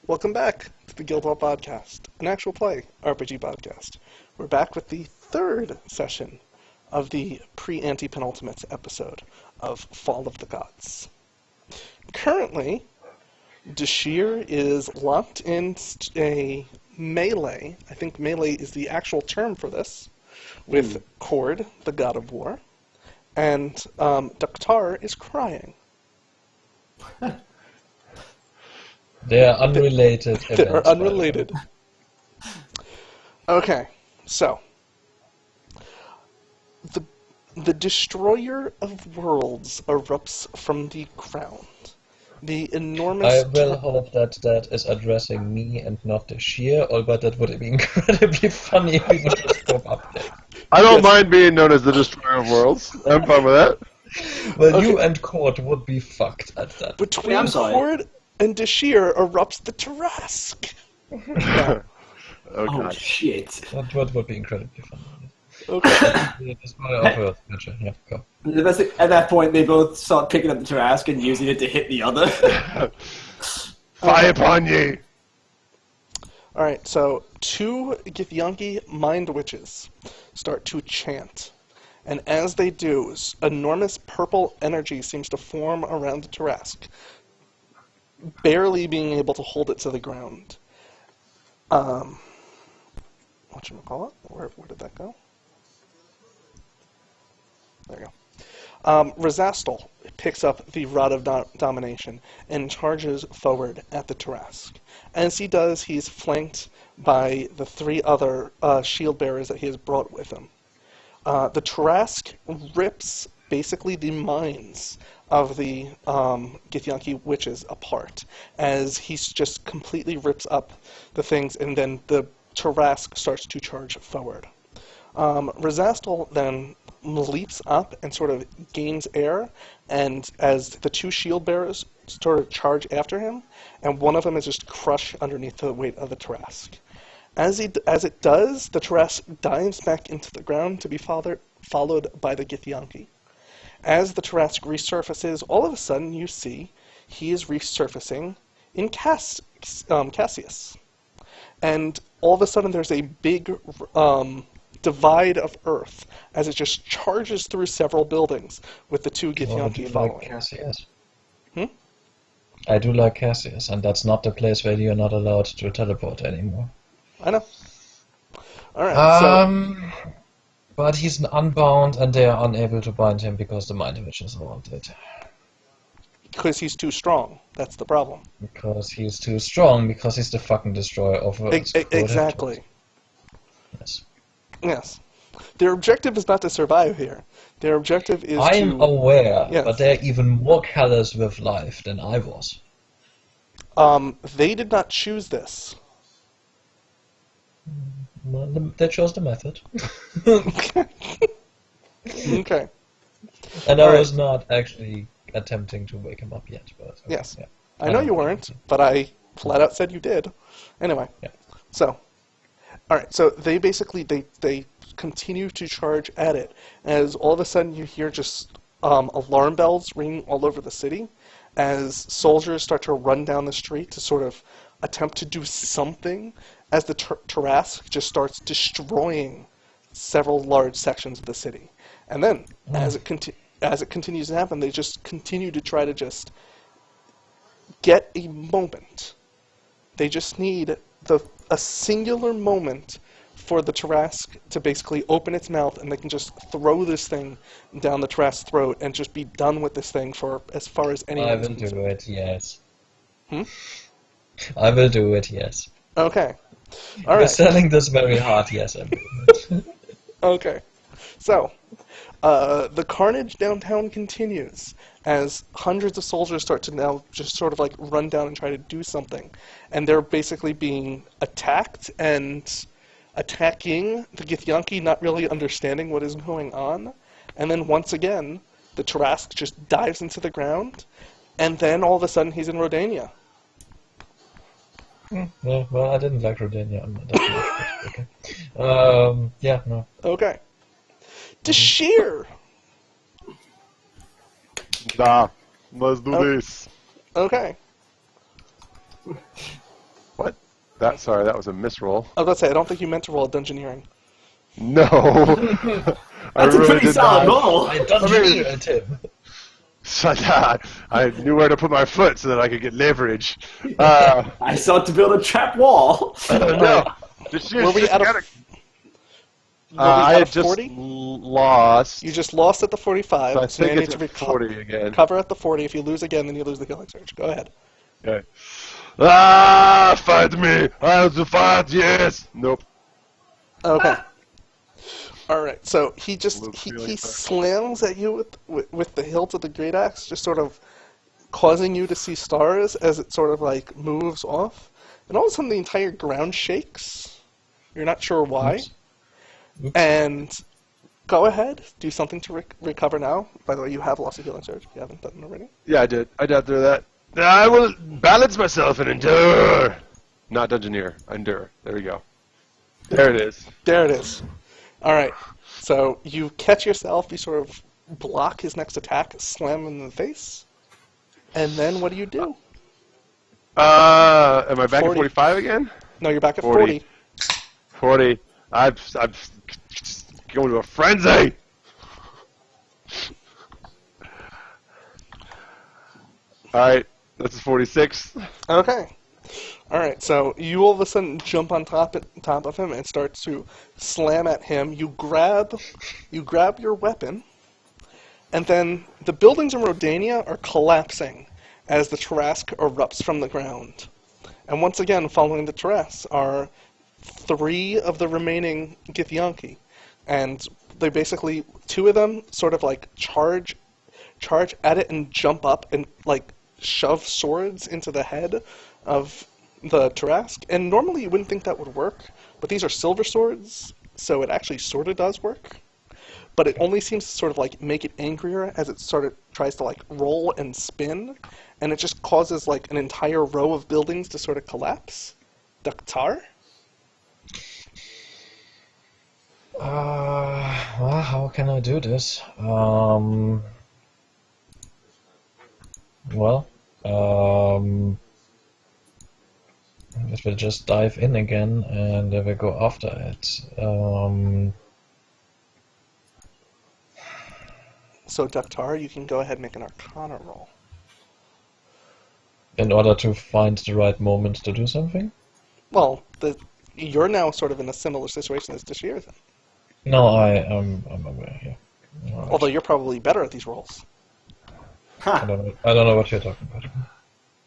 Welcome back to the Guildhall Podcast, an actual play RPG podcast. We're back with the third session of the pre-anti-penultimate episode of Fall of the Gods. Currently, Dashir is locked in a melee. I think melee is the actual term for this, with Cord, the god of war, and Daktar is crying. They are unrelated events. They are unrelated. Okay, so the destroyer of worlds erupts from the ground. The enormous. I will hope that that is addressing me and not the sheer, but that would be incredibly funny if we would just pop up there. I don't mind being known as the destroyer of worlds. I'm fine with that. Well, Okay. you and Cord would be fucked at that. Between I'm sorry. Cord and Dashir erupts the Tarask. Yeah. Oh, Oh God. shit! That would be incredibly funny. Okay. That's my offer. Gotcha. Yeah, go. The best thing, at that point, they both start picking up the Tarask and using it to hit the other. Fie upon ye! Alright, so two Githyanki mind witches start to chant. And as they do, enormous purple energy seems to form around the Tarask, barely being able to hold it to the ground. Whatchamacallit? Where did that go? There you go. Razastal picks up the Rod of Domination and charges forward at the Tarask. As he does, he's flanked by the three other shield bearers that he has brought with him. The Tarask rips basically the minds of the Githyanki witches apart, as he just completely rips up the things, and then the Tarask starts to charge forward. Razastal then leaps up and sort of gains air, and as the two shield bearers sort of charge after him, and one of them is just crushed underneath the weight of the Tarask. As it does, the Tarask dives back into the ground to be followed by the Githyanki. As the Tarask resurfaces, all of a sudden you see he is resurfacing in Cassius. And all of a sudden there's a big divide of Earth as it just charges through several buildings with the two Githyanki following. Like Cassius. Hmm? I do like Cassius, and that's not the place where you're not allowed to teleport anymore. I know. Alright, But he's unbound, and they are unable to bind him because the mind witches are all dead. because he's too strong. That's the problem. Because he's too strong, because he's the fucking destroyer of worlds. Exactly. Yes. Yes. Their objective is not to survive here. Their objective is I'm to... aware, Yes. but they're even more callous with life than I was. They did not choose this. Well, they chose the method. Okay. And I Alright. was not actually attempting to wake him up yet. But okay, Yes. yeah. I know you weren't, but I flat out said you did. Anyway. Yeah. So. Alright, so they basically, they continue to charge at it, as all of a sudden you hear just alarm bells ringing all over the city, as soldiers start to run down the street to sort of attempt to do something, as the Tarask just starts destroying several large sections of the city. And then, as it continues to happen, they just continue to try to just get a moment. They just need a singular moment for the Tarask to basically open its mouth, and they can just throw this thing down the Tarask's throat and just be done with this thing for as far as anyone I is will do concerned. it, yes. Hmm? I will do it, yes. Okay. You're Alright. selling this very hard, yes, I will. Okay. So, the carnage downtown continues as hundreds of soldiers start to now just sort of like run down and try to do something. And they're basically being attacked and attacking the Githyanki, not really understanding what is going on. And then once again, the Tarask just dives into the ground, and then all of a sudden he's in Rodania. Yeah, well, I didn't like Rodania. Okay. Yeah, no. Okay. Dashir! Nah, let's do this. Okay. What? Sorry, that was a misroll. I was about to say, I don't think you meant to roll a dungeoneering. No. I That's a really pretty did solid not. roll. I dungeoneered him. Shut up. I knew where to put my foot so that I could get leverage. I sought to build a trap wall. No. Just Were we out of? Were we I out had of just 40? lost. You just lost at the 45. So I so now think you it's need to at 40 again. recover at the 40. If you lose again, then you lose the healing surge. Go ahead. Okay. Ah, fight me! I have to fight, yes! Nope. Okay. All right. So he Lose he healing surge. slams at you with the hilt of the great axe, just sort of causing you to see stars as it sort of like moves off, and all of a sudden the entire ground shakes. You're not sure why. Oops. Oops. And go ahead, do something to recover now. By the way, you have lost a healing surge if you haven't done it already. Yeah, I did. I got through that. I will balance myself and endure. Not dungeoneer. Endure. There we go. There it is. There it is. All right. So you catch yourself. You sort of block his next attack, slam him in the face, and then what do you do? Am I back 40. at 45 again? No, you're back at 40. 40. 40. I'm going to a frenzy. All right, this is 46. Okay. All right. So you all of a sudden jump on top of him and start to slam at him. You grab your weapon, and then the buildings in Rodania are collapsing as the Tarrasque erupts from the ground. And once again, following the Tarrasque are 3 of the remaining Githyanki, and they basically 2 of them sort of like charge at it and jump up and like shove swords into the head of the Tarrasque. And normally you wouldn't think that would work, but these are silver swords, so it actually sort of does work. But it only seems to sort of like make it angrier as it sort of tries to like roll and spin, and it just causes like an entire row of buildings to sort of collapse. Daktar? Well, how can I do this? Well, I guess we'll just dive in again and we'll go after it. So Daktar, you can go ahead and make an Arcana roll. In order to find the right moment to do something? Well, you're now sort of in a similar situation as Dashir then. No, I'm aware here. Alright. Although you're probably better at these rolls. I don't know what you're talking about.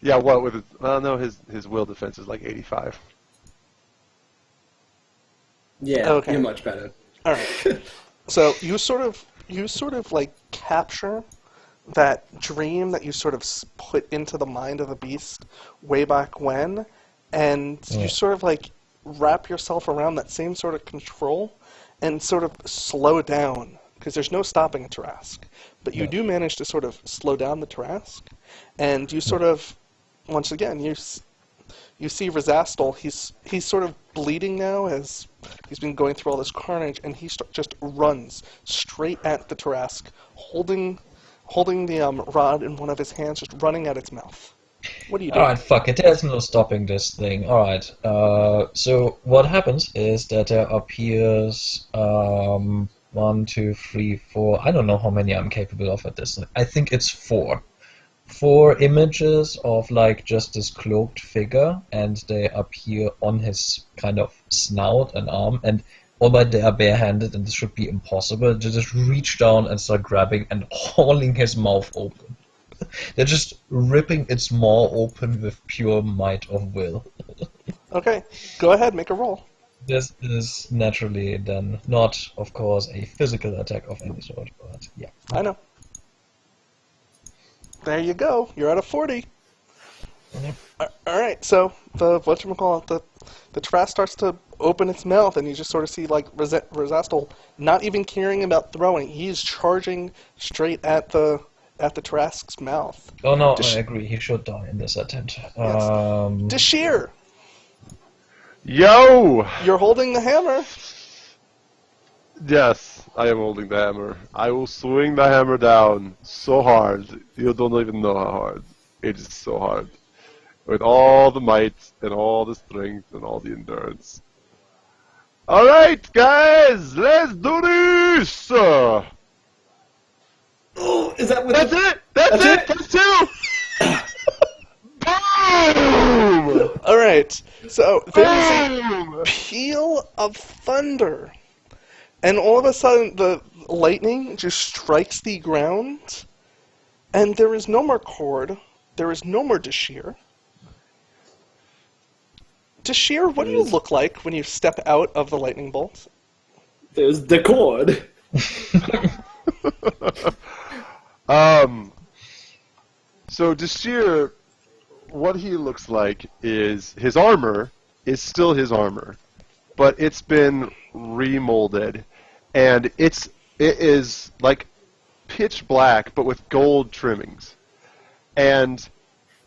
Yeah, what with it? Well, no, his will defense is like 85. Yeah, Okay. you're much better. All right. So you sort of like capture that dream that you sort of put into the mind of the beast way back when, and you sort of like wrap yourself around that same sort of control and sort of slow down, because there's no stopping a Tarrasque. But you do manage to sort of slow down the Tarrasque, and you sort of, once again, you see Razastal. He's sort of bleeding now as he's been going through all this carnage, and he just runs straight at the Tarrasque, holding the rod in one of his hands, just running at its mouth. What do you do? Alright, fuck it, there's no stopping this thing. Alright, so what happens is that there appears 1, 2, 3, 4. I don't know how many I'm capable of at this. I think it's 4. 4 images of like just this cloaked figure, and they appear on his kind of snout and arm, and albeit they are barehanded, and this should be impossible, to just reach down and start grabbing and hauling his mouth open. They're just ripping its maw open with pure might of will. Okay, go ahead, make a roll. This is naturally then not, of course, a physical attack of any sort, but yeah. I know. There you go. You're at a 40. Yep. All right. So the Tarrasque starts to open its mouth, and you just sort of see like Razastal not even caring about throwing. He's charging straight at the Tarrasque's mouth. Oh no, I agree. He should die in this attempt. Dashir, Yo! you're holding the hammer. Yes, I am holding the hammer. I will swing the hammer down so hard. You don't even know how hard. It is so hard. with all the might and all the strength and all the endurance. All right, guys, let's do this. Oh, is that what? That's it. That's it. That's two. Boom! All right. So there's a Boom! peal of thunder, and all of a sudden the lightning just strikes the ground, and there is no more cord. There is no more Dashir. Dashir, what do you look like when you step out of the lightning bolt? There's the cord. So Dashir, what he looks like is his armor is still his armor, but it's been remolded, and it is like pitch black, but with gold trimmings, and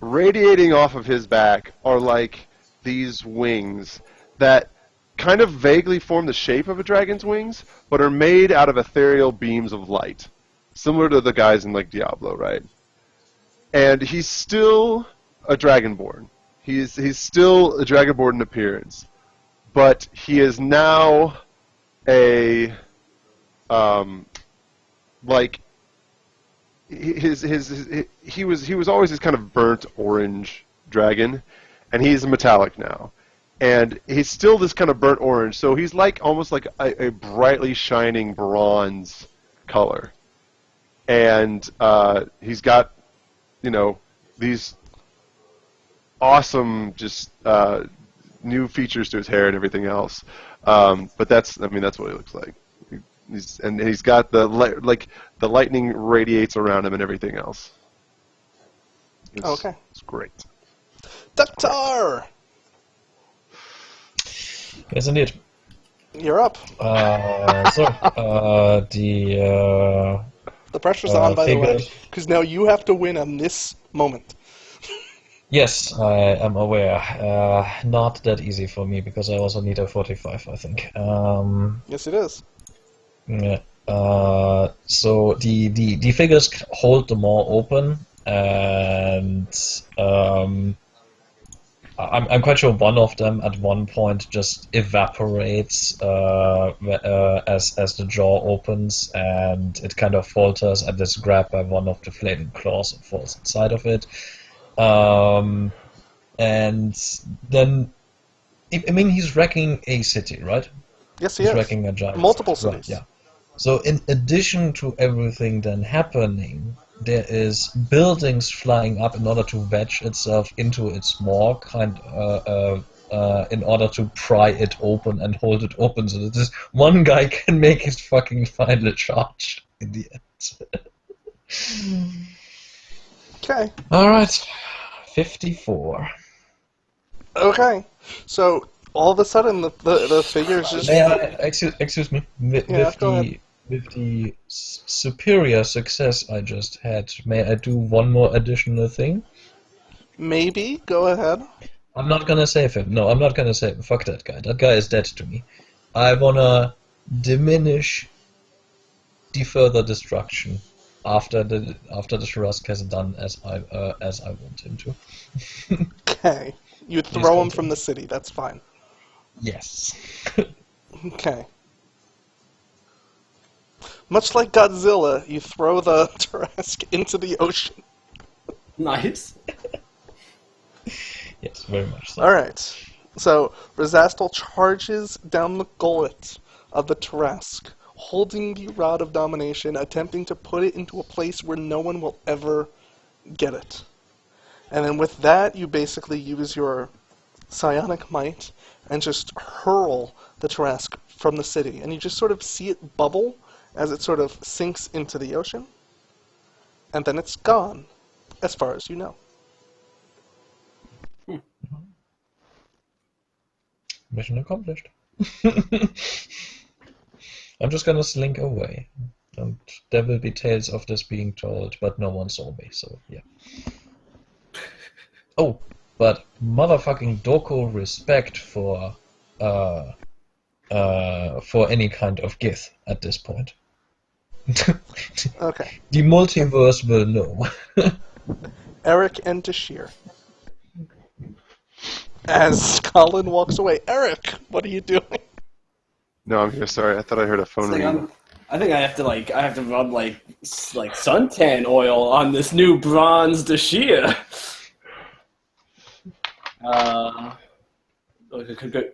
radiating off of his back are like these wings that kind of vaguely form the shape of a dragon's wings, but are made out of ethereal beams of light, similar to the guys in like Diablo, right? And he's still a dragonborn. He's still a dragonborn in appearance, but he is now a like he was always this kind of burnt orange dragon, and he's metallic now, and he's still this kind of burnt orange. So he's like almost like a brightly shining bronze color, and he's got these awesome just new features to his hair and everything else. But that's what he looks like. He's got the lightning radiates around him and everything else. Okay. It's great. Daktar! Yes, indeed. You're up. The pressure's on, by the way, because now you have to win on this moment. Yes, I am aware. Not that easy for me because I also need a 45, I think. Yes, it is. Yeah. So the figures hold the maw open, and I'm quite sure one of them at one point just evaporates as the jaw opens, and it kind of falters and is grabbed by one of the flaming claws and falls inside of it. And then, I mean, he's wrecking a city, right? Yes, he He's is. wrecking a giant Multiple city, cities. right, yeah. So in addition to everything then happening, there is buildings flying up in order to wedge itself into its maw, in order to pry it open and hold it open so that this one guy can make his fucking final charge in the end. Okay. Alright. 54. Okay. So, all of a sudden, the figures just... May I, excuse me, Go ahead. with the superior success I just had, may I do one more additional thing? Maybe. Go ahead. I'm not gonna save him. No, I'm not gonna save him. Fuck that guy. That guy is dead to me. I wanna diminish the further destruction after the Shurask has done as I want him to. Okay. You throw him from the city. That's fine. Yes. Okay. Much like Godzilla, you throw the Tarask into the ocean. Nice. Yes, very much so. Alright. So, Razastal charges down the gullet of the Tarask, holding the Rod of Domination, attempting to put it into a place where no one will ever get it. And then with that, you basically use your psionic might and just hurl the Tarask from the city. And you just sort of see it bubble as it sort of sinks into the ocean. And then it's gone, as far as you know. Mission accomplished. I'm just gonna slink away. And there will be tales of this being told, but no one saw me, so yeah. Oh, but motherfucking Doko respect for any kind of Gith at this point. Okay. The multiverse will know. Eric and Tashir. as Colin walks away. Eric, what are you doing? No, I'm here. Sorry, I thought I heard a phone It's like, ring. I think I have to rub like suntan oil on this new bronze Dashir.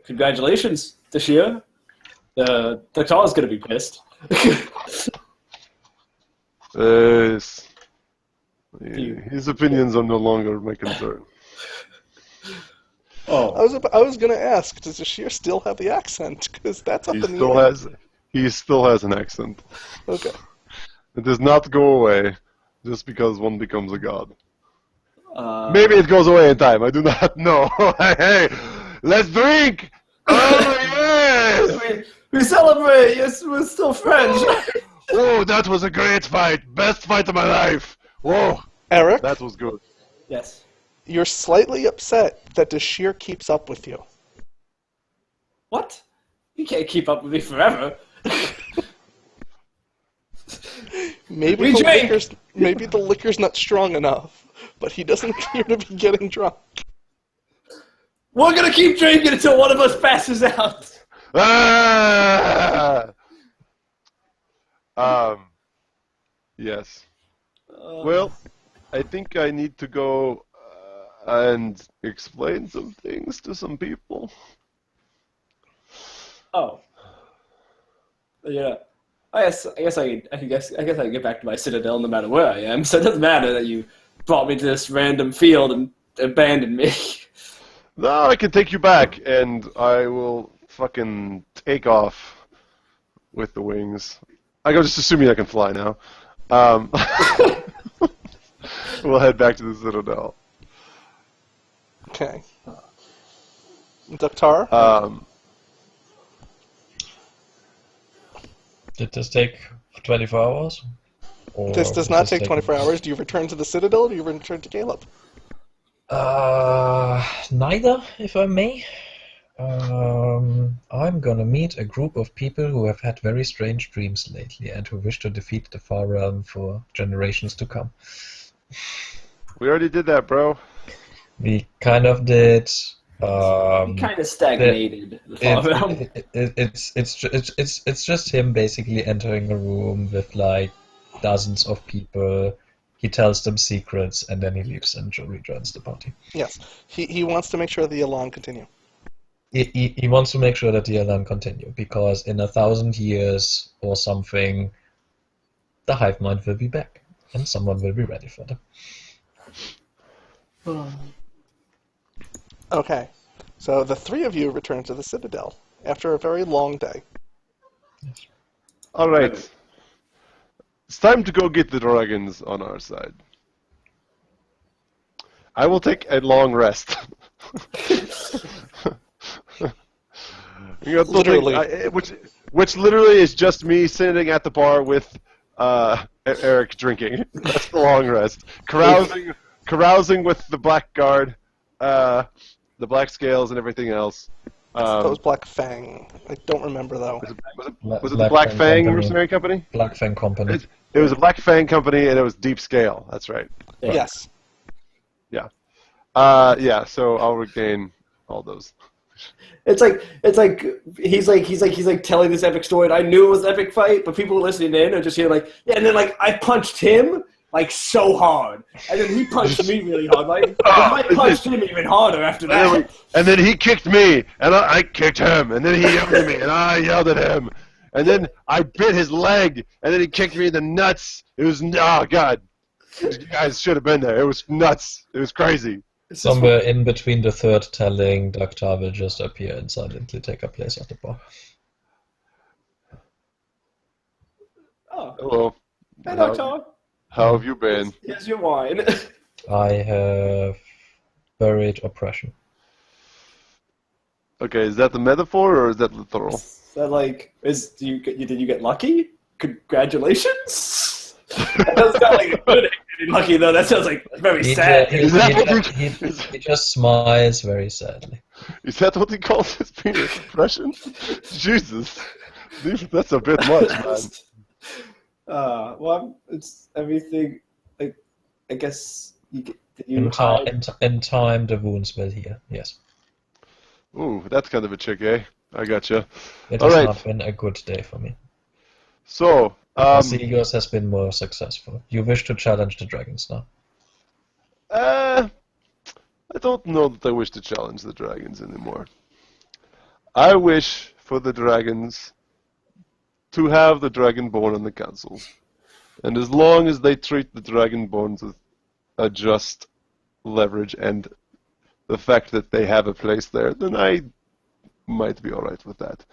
Congratulations, Dashir. The Doctor is gonna be pissed. His opinions are no longer my concern. Oh, I was gonna ask, does Ashir still have the accent? Because that's up He in the still air. has an accent. Okay. It does not go away just because one becomes a god. uh, Maybe it goes away in time. I do not know. Hey, let's drink! Oh yes! we celebrate. Yes, we're still friends. Oh, that was a great fight. Best fight of my life. Whoa, Eric, that was good. Yes. you're slightly upset that Dashir keeps up with you. What? You can't keep up with me forever. Maybe We the drink! liquor's not strong enough, but he doesn't appear to be getting drunk. We're gonna keep drinking until one of us passes out. Ah! Yes. Well, I think I need to go and explain some things to some people. Oh. Yeah. I guess I can get back to my citadel no matter where I am. So it doesn't matter that you brought me to this random field and abandoned me. No, I can take you back, and I will fucking take off with the wings. I go just assuming I can fly now. We'll head back to the citadel. Okay. Doctor? Did this take 24 hours? Or This does not take 24 hours. Do you return to the Citadel or do you return to Caleb? Neither, if I may. I'm gonna meet a group of people who have had very strange dreams lately and who wish to defeat the Far Realm for generations to come. We already did that, bro. We kind of did. He kind of stagnated. The Far Realm. It's just him basically entering a room with like dozens of people. He tells them secrets and then he leaves and rejoins the party. Yes. He wants to make sure the Elan continue. He wants to make sure that the alarm continue because in 1,000 years or something, the hive mind will be back and someone will be ready for them. Okay. So the three of you return to the Citadel after a very long day. All right. It's time to go get the dragons on our side. I will take a long rest. Literally. Which literally is just me sitting at the bar with Eric drinking. That's the long rest. Carousing with the black guard, the black scales, and everything else. That was Black Fang. I don't remember though. Was it the Black Fang Company. Mercenary Company? Black Fang Company. It was a Black Fang Company, and it was Deep Scale. That's right. Yes. Yeah. Yeah. So I'll regain all those. It's like he's telling this epic story. And I knew it was an epic fight, but people listening in are just here like, yeah. And then like I punched him like so hard, and then he punched me really hard. Like I punched him even harder after that. And then he kicked me, and I kicked him, and then he yelled at me, and I yelled at him, and then I bit his leg, and then he kicked me in the nuts. It was oh god, you guys should have been there. It was nuts. It was crazy. Somewhere in between the third telling, Dr. will just appear and silently take a place at the bar. Oh, Hello. hey, Doctor. How have you been? Here's your wine. I have buried oppression. Okay, is that the metaphor or is that literal? That like did you get lucky? Congratulations. That doesn't sound like a good getting lucky though. That sounds like very sad. He just smiles very sadly. Is that what he calls his penis? Oppression? Jesus. That's a bit much, man. Well, it's everything. Like, I guess you get In time, the wounds will heal. Yes. Ooh, that's kind of a trick, eh? I gotcha. It All has right. not been a good day for me. So, I see yours has been more successful. You wish to challenge the dragons now. I don't know that I wish to challenge the dragons anymore. I wish for the dragons to have the Dragonborn on the council. And as long as they treat the Dragonborns with a just leverage and the fact that they have a place there, then I might be alright with that.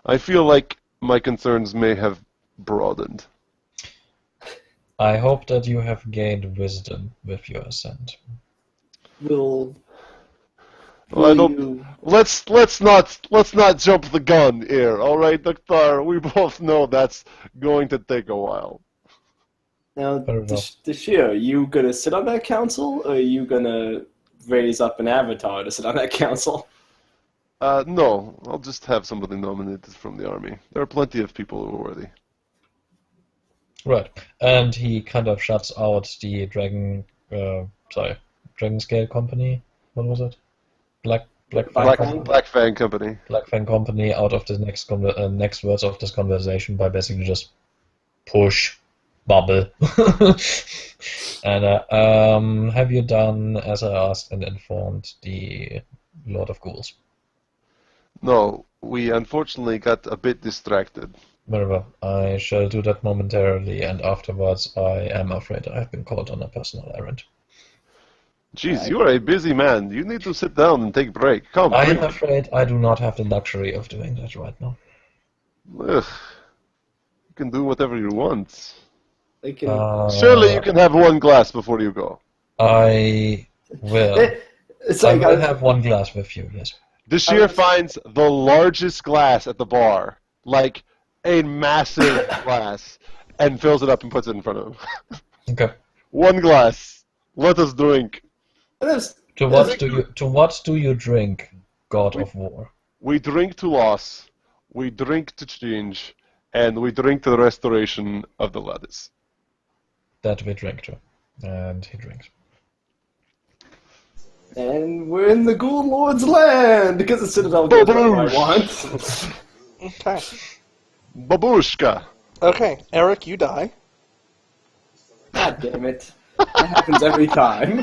I feel like my concerns may have broadened. I hope that you have gained wisdom with your ascent. Will Well, I don't. you... Let's not jump the gun here, all right, Doctor? We both know that's going to take a while. Now, Fair enough. Dashir, are you gonna sit on that council, or are you gonna raise up an avatar to sit on that council? No, I'll just have somebody nominated from the army. There are plenty of people who are worthy. Right, and he kind of shuts out the Dragon Scale Company. What was it? Black Fang? Black Fang Company. Black Fang Company out of the next words of this conversation by basically just push bubble. And have you done as I asked and informed the Lord of Ghouls? No, we unfortunately got a bit distracted. Wherever I shall do that momentarily, and afterwards I am afraid I have been called on a personal errand. Jeez, you are a busy man. You need to sit down and take a break. Come, I am drink. afraid I do not have the luxury of doing that right now. Ugh. You can do whatever you want. They can... Surely you can have one glass before you go. I will. It's I like will have one glass with you, yes. Dashir finds the largest glass at the bar, like a massive glass, and fills it up and puts it in front of him. Okay. One glass. Let us drink. To what do you drink, God of War? We drink to loss, we drink to change, and we drink to the restoration of the lattice. That we drink to. And he drinks. And we're in the Ghoul Lord's land, because the Citadel gives what I want. Okay. Babushka. Okay, Eric, you die. God damn it. That happens every time.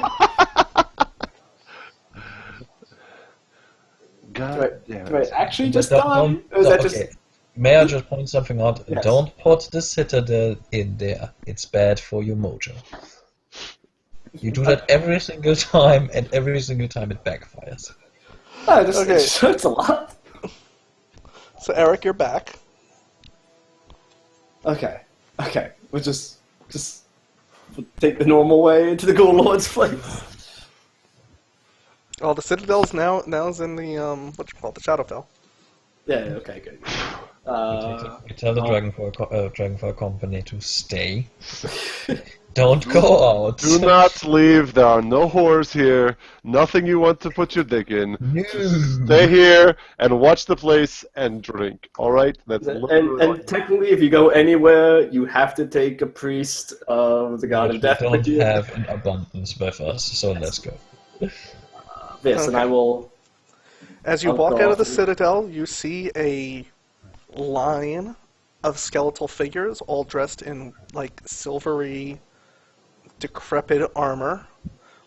God damn Do I it. actually just Don't- die? don't- Or is no, that just... okay. May I just point something out? Yes. Don't put the Citadel in there. It's bad for your mojo. You do that every single time, and every single time it backfires. Oh, just, Okay. it hurts a lot. So, Eric, you're back. Okay. We'll just take the normal way into the Ghoul Lord's place. Oh, the Citadel's now is in the, the Shadowfell. Yeah, okay, good. We tell the Dragonfire Company to stay. Don't go out. Do not leave. There are no whores here. Nothing you want to put your dick in. No. Stay here and watch the place and drink. All right? That's And, literally and technically, if you go anywhere, you have to take a priest of the God But of we Death don't with you. have an abundance with us, so let's go. Yes, and I will... As you I'll walk go out of the off and- Citadel, you see a line of skeletal figures, all dressed in, like, silvery, decrepit armor,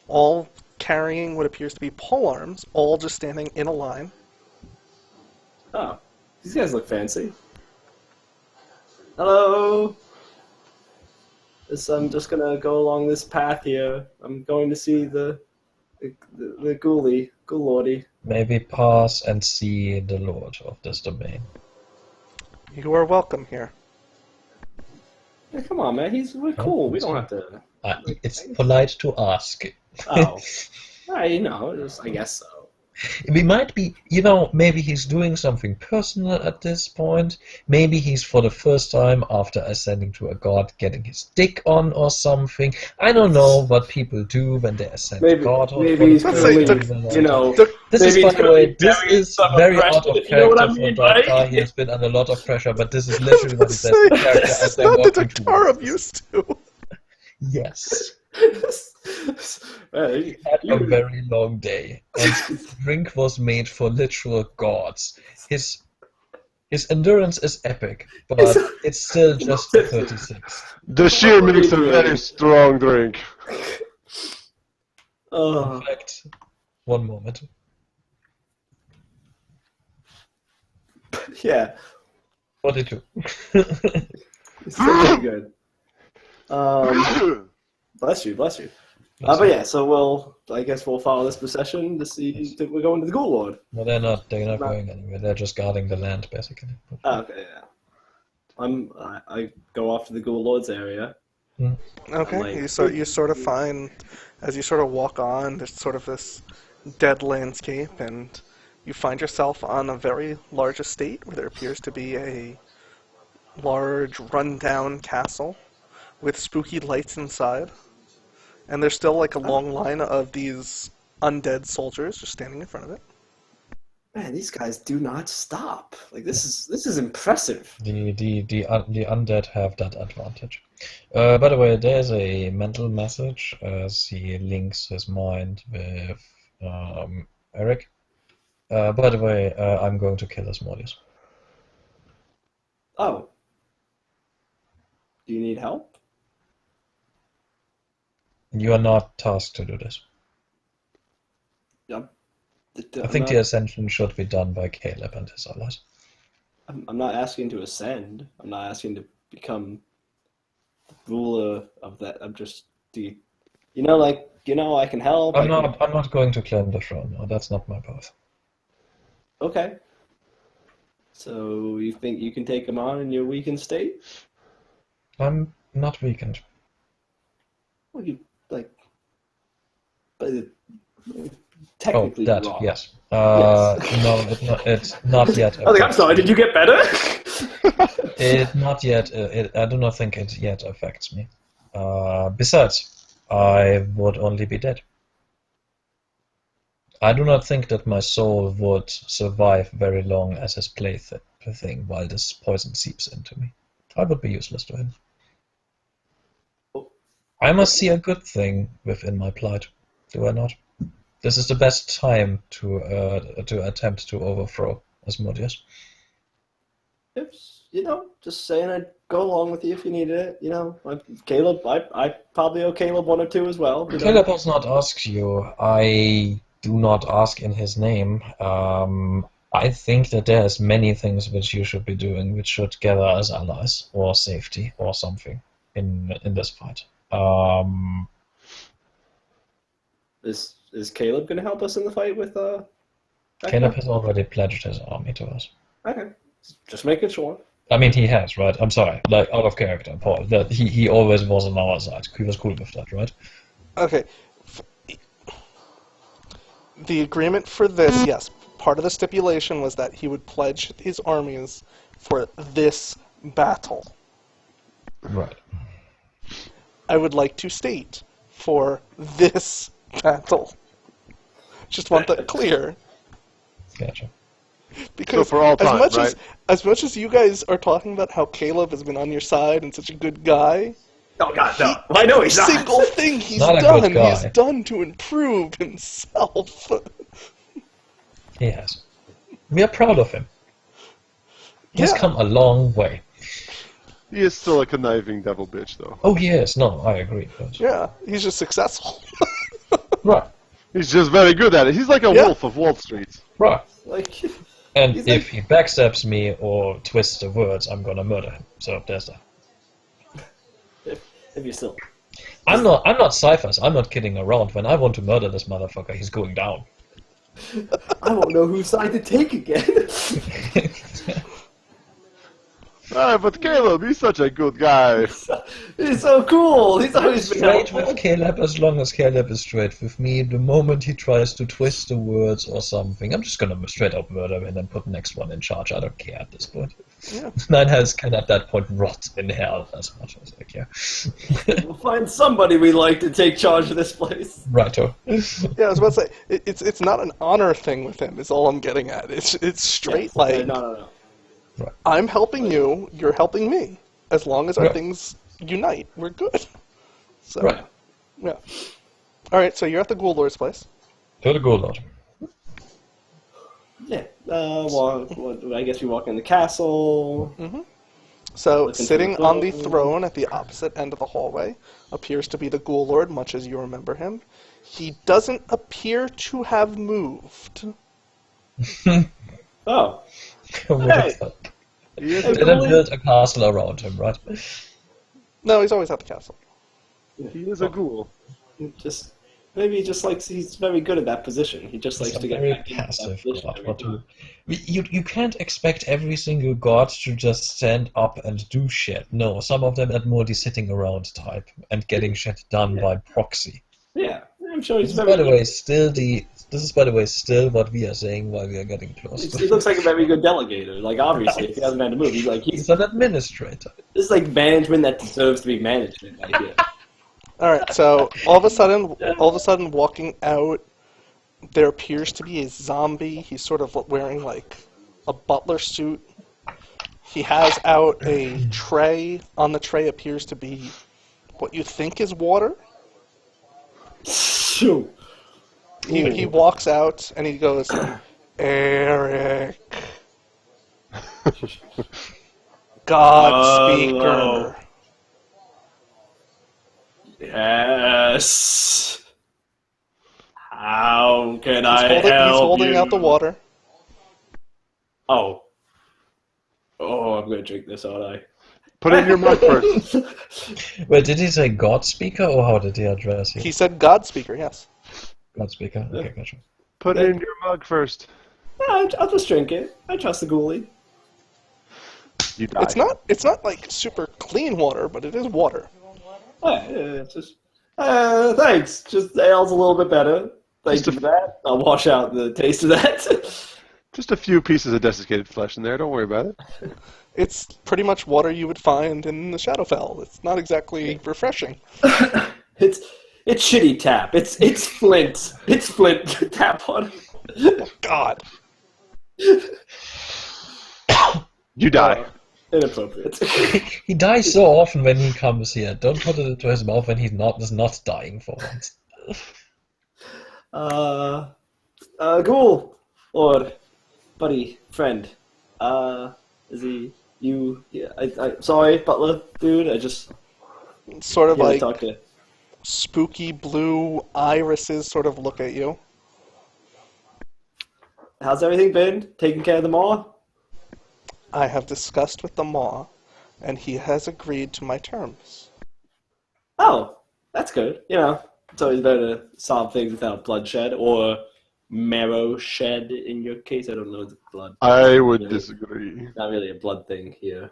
all carrying what appears to be polearms, all just standing in a line. Oh, these guys look fancy. Hello. I'm just gonna go along this path here. I'm going to see the ghoulie, ghoul lordy. Maybe pass and see the Lord of this domain. You are welcome here. Hey, come on, man. We're cool. We don't have to. It's polite to ask. Oh, I guess so. We might be, maybe he's doing something personal at this point. Maybe he's for the first time after ascending to a god getting his dick on or something. I don't know what people do when they ascend to Maybe god. or maybe for he's the Let's first say currently, time. This is, maybe by he's the way, currently this burying is some very oppression, out of if you know what character I mean, for Dark. right? He has been under a lot of pressure, but this is literally what he says. Say, The character this as is they're not the walking Dakar I'm towards us. used to. Yes. He had a very long day, and his drink was made for literal gods. His endurance is epic, but it's still just 36. The sheer makes a very strong drink. In fact, one moment. Yeah. 42. It's pretty good. Bless you. But yeah, so I guess we'll follow this procession to see that we're going to the Ghoul Lord. No, they're not going anywhere. They're just guarding the land, basically. Okay, yeah. I go off to the Ghoul Lord's area. Okay, Like- you sort of find, as you sort of walk on, there's sort of this dead landscape, and you find yourself on a very large estate where there appears to be a large, run-down castle with spooky lights inside. And there's still like a long line of these undead soldiers just standing in front of it. Man, these guys do not stop. Like this is impressive. The undead have that advantage. By the way, there's a mental message as he links his mind with Eric. By the way, I'm going to kill Asmodeus. Oh. Do you need help? You are not tasked to do this. Yeah. I think the ascension should be done by Caleb and his allies. I'm not asking to ascend. I'm not asking to become the ruler of that. I'm just I can help. I'm not going to claim the throne. No, that's not my path. Okay. So you think you can take him on in your weakened state? I'm not weakened. Well, but technically that, wrong. yes. Yes. No, it's not yet. I was like, I'm sorry. Did you get better? Not yet. I do not think it yet affects me. Besides, I would only be dead. I do not think that my soul would survive very long as his plaything while this poison seeps into me. I would be useless to him. I must see a good thing within my plight, do I not? This is the best time to attempt to overthrow Asmodeus. Just saying I'd go along with you if you needed it. Caleb, I probably owe Caleb one or two as well. Caleb has not asked you. I do not ask in his name. I think that there's many things which you should be doing, which should gather as allies or safety or something in this fight. Is Caleb going to help us in the fight with Vecna? Caleb has already pledged his army to us. Okay, just making sure. I mean, he has, right? I'm sorry, like out of character, Paul. That he always was on our side. He was cool with that, right? Okay. The agreement for this, yes, part of the stipulation was that he would pledge his armies for this battle. Right. I would like to state for this battle. Just want that clear. Gotcha. Because So for all time, as much as you guys are talking about how Caleb has been on your side and such a good guy, Oh God, no! I know he's not. single thing he's Not a good guy. he's done to improve himself. He has. We are proud of him. He's Yeah. come a long way. He is still a conniving devil bitch, though. Oh, he is. No, I agree. But... Yeah, he's just successful. Right. He's just very good at it. He's like a Yeah. wolf of Wall Street. Right. Like, And He's if he backstabs me or twists the words, I'm gonna murder him. So there's that. if you're still. I'm not Cyphers. I'm not kidding around. When I want to murder this motherfucker, he's going down. I won't know whose side to take again. But Caleb, he's such a good guy. He's so cool. He's always been Straight helpful. with Caleb as long as Caleb is straight with me. The moment he tries to twist the words or something, I'm just gonna straight up murder him and then put the next one in charge. I don't care at this point. Yeah. Nine Hells can at that point rot in hell as much as I care. We'll find somebody we like to take charge of this place. Righto. Yeah, I was about to say it's not an honor thing with him. Is all I'm getting at. It's straight Yes. like No. I'm helping you, you're helping me. As long as our Right. things unite, we're good. So Right. Yeah. All right, so you're at the Ghoul Lord's place. To the Ghoul Lord. Yeah. I guess we walk in the castle. So, Looking sitting for the on the throne. throne at the opposite end of the hallway appears to be the Ghoul Lord, much as you remember him. He doesn't appear to have moved. Oh. Who would have Hey. thought? He is, Hey, a, Didn't build a castle around him, right? No, he's always at the castle. he is a ghoul. Maybe he just likes. He's very good at that position. He just likes He's a to get very back into that passive position god. every What time. you can't expect every single god to just stand up and do shit. No, some of them are more the sitting around type and getting shit done by proxy. Yeah, I'm sure he's This is, very. by the way, still what we are saying while we are getting close He to. looks like a very good delegator. Like obviously, if he hasn't had to move, He's an administrator. this is like management that deserves to be management right here. All right, so all of a sudden, walking out, there appears to be a zombie. He's sort of wearing like a butler suit. He has out a tray. On the tray appears to be what you think is water. Shoo. He walks out and he goes, Eric, God speaker. Yes. How can He's holding out the water. Oh. Oh, I'm gonna drink this, aren't I? Put in your mug first. Wait, did he say God speaker or how did he address you? He said God speaker, yes. God speaker. Okay, gotcha. Put in your mug first. No, I'll just drink it. I trust the ghoulie. You die. It's not like super clean water, but it is water. Oh, yeah, it's just. Thanks. Just ale's a little bit better. Thank you for that. I'll wash out the taste of that. Just a few pieces of desiccated flesh in there. Don't worry about it. It's pretty much water you would find in the Shadowfell. It's not exactly refreshing. It's shitty tap. It's Flint. It's Flint tap water. Oh, God. You die. Inappropriate. He dies so often when he comes here. Don't put it into his mouth when he's not dying for once. Ghoul, or buddy, friend. Is he you? Yeah. I sorry, butler dude. I just Sort of can't like talk to. spooky blue irises sort of look at you. How's everything been? Taking care of them all? I have discussed with the Maw, and he has agreed to my terms. Oh, that's good. You know, it's always better to solve things without bloodshed or marrow shed. In your case, I don't know the blood. I would disagree. Not really a blood thing here.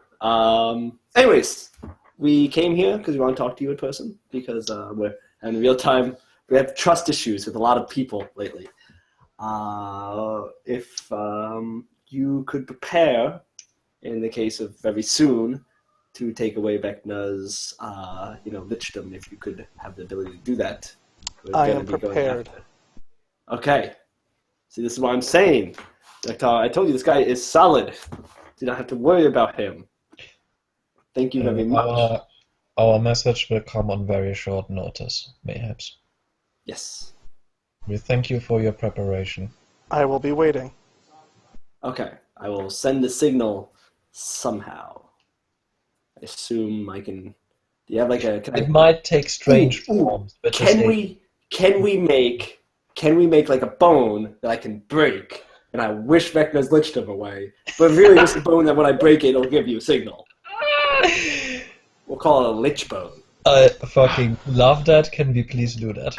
Anyways, we came here because we want to talk to you in person because we're in real time. We have trust issues with a lot of people lately. If you could prepare, in the case of very soon, to take away Vecna's, lichdom, if you could have the ability to do that. I am prepared. Okay. See, this is what I'm saying. I told you this guy is solid. Do not have to worry about him. Thank you very much. Our message will come on very short notice, mayhaps. Yes. We thank you for your preparation. I will be waiting. Okay. I will send the signal somehow. I assume I can. Do you have like a? It might take strange forms, but Can we make like a bone that I can break, and I wish Vecna's lichdom away, but really just a bone that when I break it, it'll give you a signal. We'll call it a lich bone. I fucking love that. Can we please do that?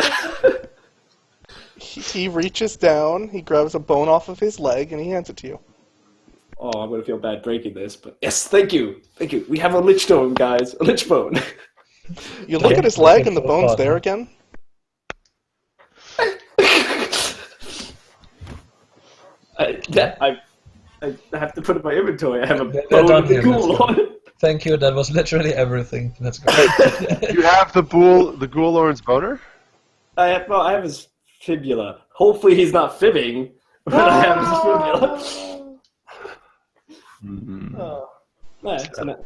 He reaches down, he grabs a bone off of his leg, and he hands it to you. Oh, I'm gonna feel bad breaking this, but yes, thank you. We have a lich bone, guys. A lich bone. You look at his leg, and the bone's there again. I have to put it in my inventory. I have a They're bone done with a here, ghoul let's go. on it. Thank you. That was literally everything. Let's go. You have the Ghoul Lord's boner? I have his fibula. Hopefully he's not fibbing, but I have his fibula. Mm-hmm. Yeah, so All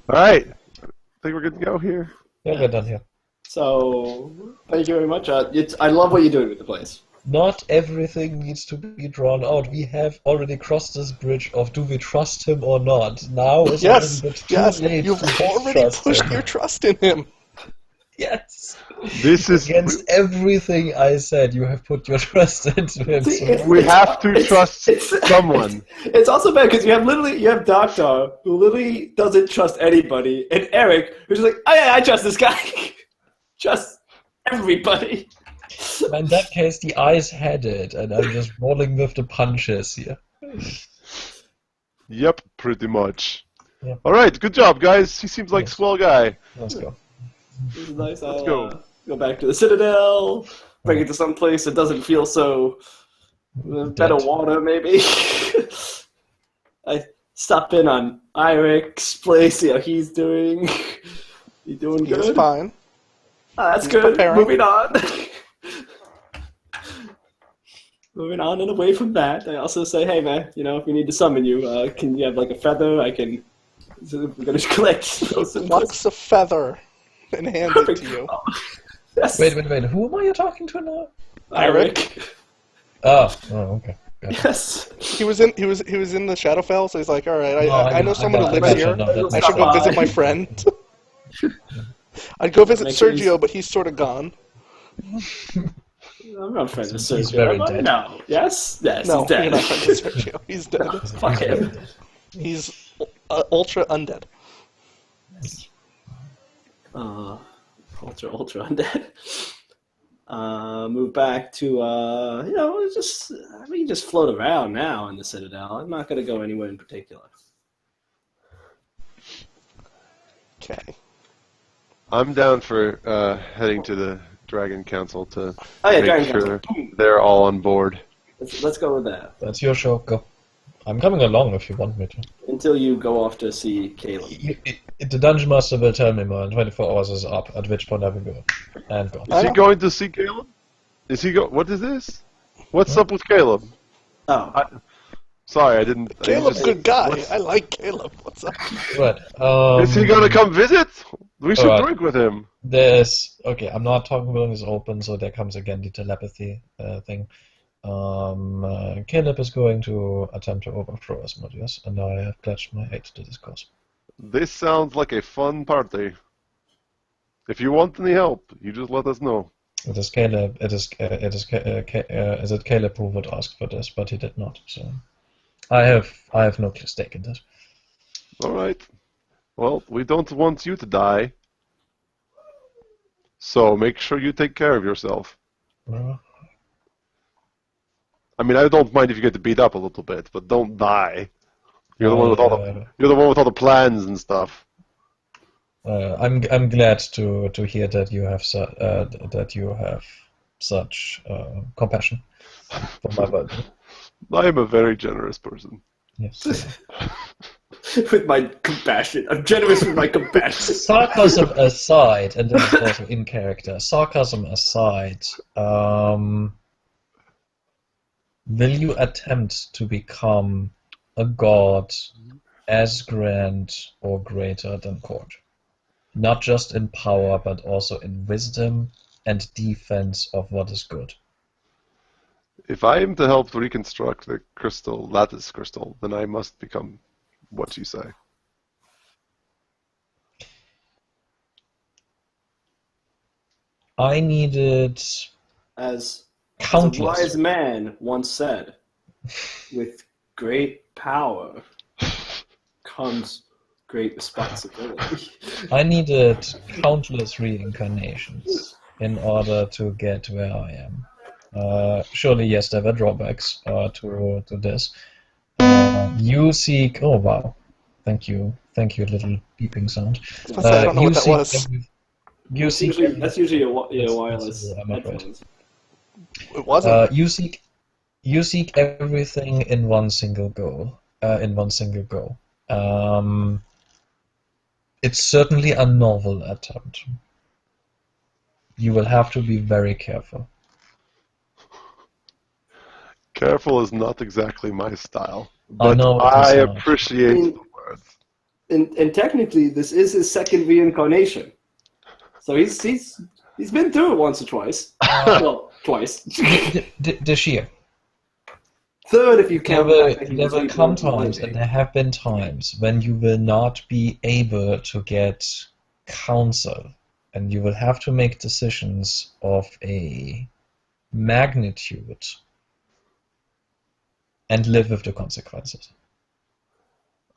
right. I think we're good to go here. Yeah, we're done here. So, thank you very much. I love what you're doing with the place. Not everything needs to be drawn out. We have already crossed this bridge of do we trust him or not. Now is a little bit too late. You've to already distrust pushed him. your trust in him. Yes. This is Against everything I said, you have put your trust into him. See, So we have to trust someone. It's also bad because you have Doctor who literally doesn't trust anybody, and Eric who's like, oh yeah, I trust this guy. Trust everybody. in that case, the eyes had it, and I'm just rolling with the punches here. Yep, pretty much. Yep. All right, good job, guys. He seems like a Yes. swell guy. Let's go. This is nice. Let's I'll go. go back to the Citadel, bring it to some place that doesn't feel so better Dead. water, maybe. I stop in on Irik's place, see how he's doing. You doing He is good? fine. That's He's good. preparing. Moving on. Moving on and away from that, I also say, hey man, if we need to summon you, can you have like a feather? We're gonna collect those symbols. Plucks a feather and hands it to you. Yes. Wait. Who am I talking to now? Irik. Oh, okay. Got it. Yes. He was in the Shadowfell, so he's like, all right, No, I know someone who lives gotcha. here. No, that's I should go fine. visit my friend. I'd go visit Make sure he's- Sergio, but he's sort of gone. I'm not friends with He's Sergio. very am I? dead. No. Yes? Yes, No, he's dead. you're not friends with Sergio. He's dead. Fuck him. He's ultra undead. Ultra undead. Move back to just float around now in the Citadel. I'm not gonna go anywhere in particular. Okay. I'm down for heading to the Dragon Council to Dragon make Council. sure Boom. they're all on board. Let's go with that That's your show. Go. I'm coming along if you want me to. until you go off to see Caleb. The Dungeon Master will tell me more in 24 hours is up, at which point I will go. And go. Is he going to see Caleb? What is this? What's up with Caleb? Oh, Sorry, I didn't. Caleb's a good guy. what's- I like Caleb. What's up? Right. Is he gonna come visit? We should Alright. drink with him. I'm not talking about this open, so there comes again the telepathy thing. Caleb is going to attempt to overthrow Asmodeus, and I have pledged my aid to this cause. This sounds like a fun party. If you want any help, you just let us know. It is Caleb. Is it Caleb who would ask for this, but he did not. So I have no stake in this. All right. Well, we don't want you to die. So make sure you take care of yourself. I mean, I don't mind if you get beat up a little bit, but don't die. You're the one with all the plans and stuff. I'm glad to hear that you have such compassion for my well-being. I am a very generous person. Yes. with my compassion. I'm generous with my compassion. Sarcasm aside, and this is also in character. Sarcasm aside, will you attempt to become a god as grand or greater than Court? Not just in power, but also in wisdom and defense of what is good. If I am to help reconstruct the lattice crystal, then I must become what you say. I needed As a countless. wise man once said, with great power comes great responsibility. I needed countless reincarnations in order to get where I am. Surely, yes, there were drawbacks to this. You seek. Oh wow! Thank you, little beeping sound. I don't know what that was. You seek. That's usually your That's- wireless I'm afraid. headphones. It wasn't. You seek everything in one single goal. It's certainly a novel attempt. You will have to be very careful. Careful is not exactly my style, I but know it I is not. appreciate the words. And technically, this is his second reincarnation. So he's He's been through it once or twice. Well, twice. Dashir. Third, if you count. There will come times, and there have been times, when you will not be able to get counsel, and you will have to make decisions of a magnitude and live with the consequences.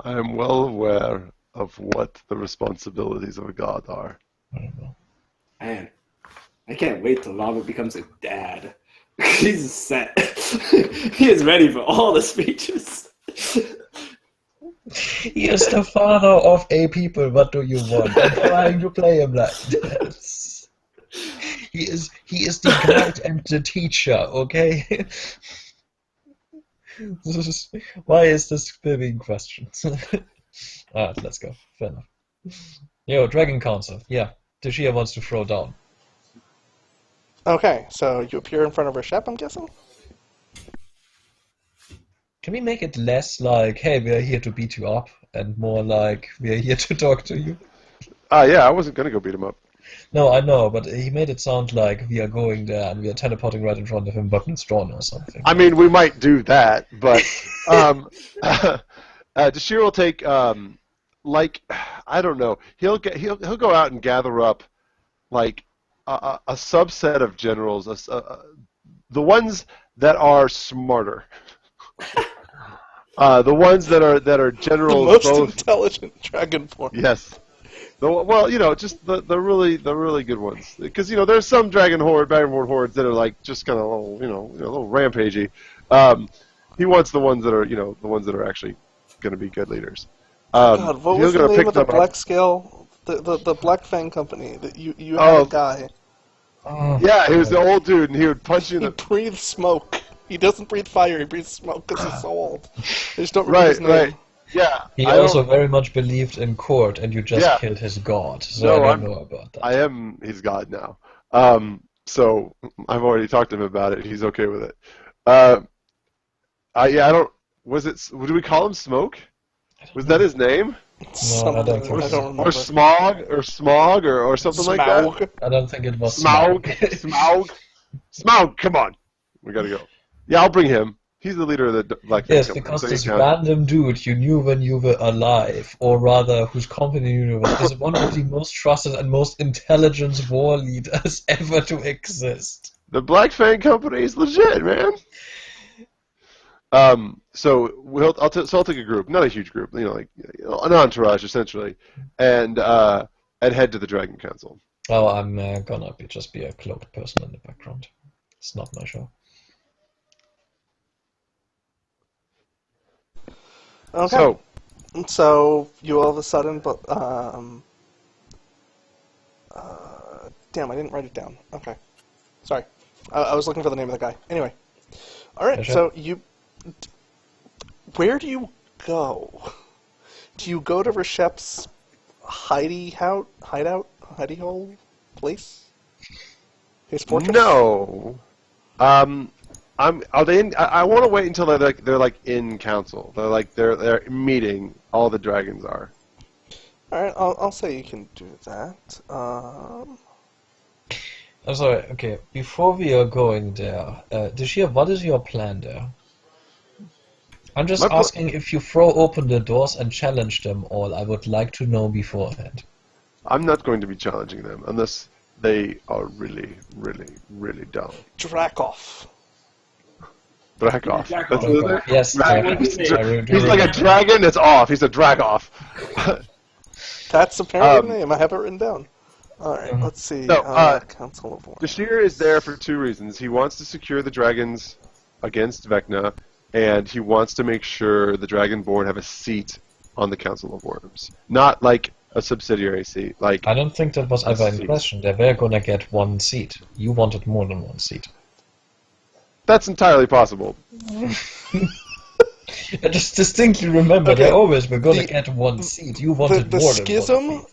I am well aware of what the responsibilities of a god are. Very well. Man, I can't wait till Robert becomes a dad. He's set. He is ready for all the speeches. He is the father of a people. What do you want? I'm trying to play him like this. He is the guide and the teacher. Okay. Why is this being questioned? Alright, let's go. Fair enough. Yo, Dragon Council. Yeah, Tashia wants to throw down. Okay, so you appear in front of Reshep, I'm guessing? Can we make it less like, hey, we are here to beat you up, and more like, we are here to talk to you? Yeah, I wasn't gonna go beat him up. No, I know, but he made it sound like we are going there and we are teleporting right in front of him, weapons drawn or something. I mean, we might do that, but Dashir will take like, I don't know. He'll go out and gather up like a subset of generals, the ones that are smarter. The ones that are generals. The most both, intelligent dragonborn. Yes. Well, just the really good ones, because there's some dragonborn hordes that are like just kind of a little rampagey. He wants the ones that are the ones that are actually going to be good leaders. God, what was the name of the up. Black Scale, the Black Fang Company that you had a guy? Yeah, he was the old dude, and he would punch you in He the. breathes smoke. He doesn't breathe fire. He breathes smoke because he's so old. I just don't remember his name. Right. Yeah. He also very much believed in court, and you just killed his god, so I don't know about that. I am his god now. So I've already talked to him about it. He's okay with it. I don't. Was it? Do we call him Smoke? Was that his name? No, I don't think so. I don't remember. Or Smog, or something like that. I don't think it was Smaug. Come on, we gotta go. Yeah, I'll bring him. He's the leader of the Black Fang Yes, Company, because so this he can- random dude you knew when you were alive, or rather, whose company you were, is one of the most trusted and most intelligent war leaders ever to exist. The Black Fang Company is legit, man. So I'll take a group, not a huge group, like an entourage essentially, and head to the Dragon Council. Oh, I'm gonna just be a cloaked person in the background. It's not my show. Okay. So you all of a sudden, damn, I didn't write it down. Okay, sorry. I was looking for the name of the guy. Anyway, all right. So where do you go? Do you go to Reshep's hideout, hidey hole place? His fortress? No. Are they in? I want to wait until they're like in council. They're meeting. All the dragons are. All right, I'll say you can do that. I'm sorry. Okay, before we are going there, Dashir, what is your plan there? I'm just asking if you throw open the doors and challenge them all. I would like to know beforehand. I'm not going to be challenging them unless they are really, really, really dumb. Dracoff. Dracoff. That's his name? Yes, He's like a dragon that's off. He's a Dragoff. That's apparently the name. I have it written down. Alright, let's see. Council of War. Dashir is there for two reasons. He wants to secure the dragons against Vecna, and he wants to make sure the Dragonborn have a seat on the Council of Worms. Not like a subsidiary seat. Like I don't think that was ever in question. They were gonna get one seat. You wanted more than one seat. That's entirely possible. I just distinctly remember they always were gonna get one seat. You wanted more than one seat.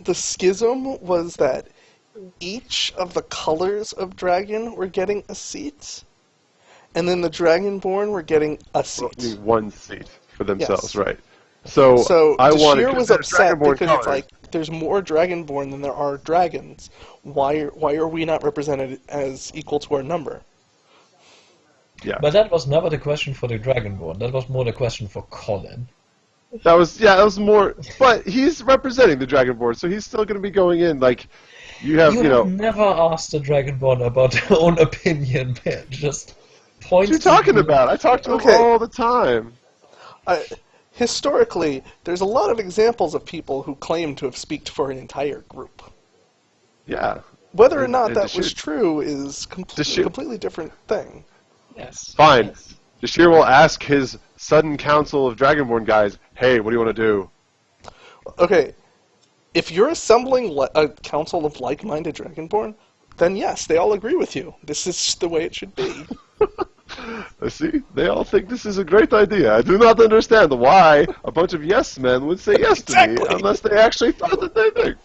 The schism was that each of the colors of dragon were getting a seat, and then the Dragonborn were getting a seat. One seat for themselves, Yes. right? So I want to Dashir was consider upset Dragonborn because colors. it's like there's more Dragonborn than there are dragons. Why are we not represented as equal to our number? Yeah. But that was never the question for the Dragonborn. That was more the question for Colin. That was more. But he's representing the Dragonborn, so he's still going to be going in. Like, you have never asked a Dragonborn about their own opinion, man. Just What point. are you talking about? I talk to him Okay. all the time. Historically, there's a lot of examples of people who claim to have speaked for an entire group. Yeah. Whether or not And that was Dashir- true is a Dashir- completely different thing. Yes. Fine. Yes. Dashir will ask his sudden council of Dragonborn guys, hey, what do you want to do? Okay, if you're assembling a council of like-minded Dragonborn, then yes, they all agree with you. This is the way it should be. See? They all think this is a great idea. I do not understand why a bunch of yes men would say yes to me Exactly. unless they actually thought that they think.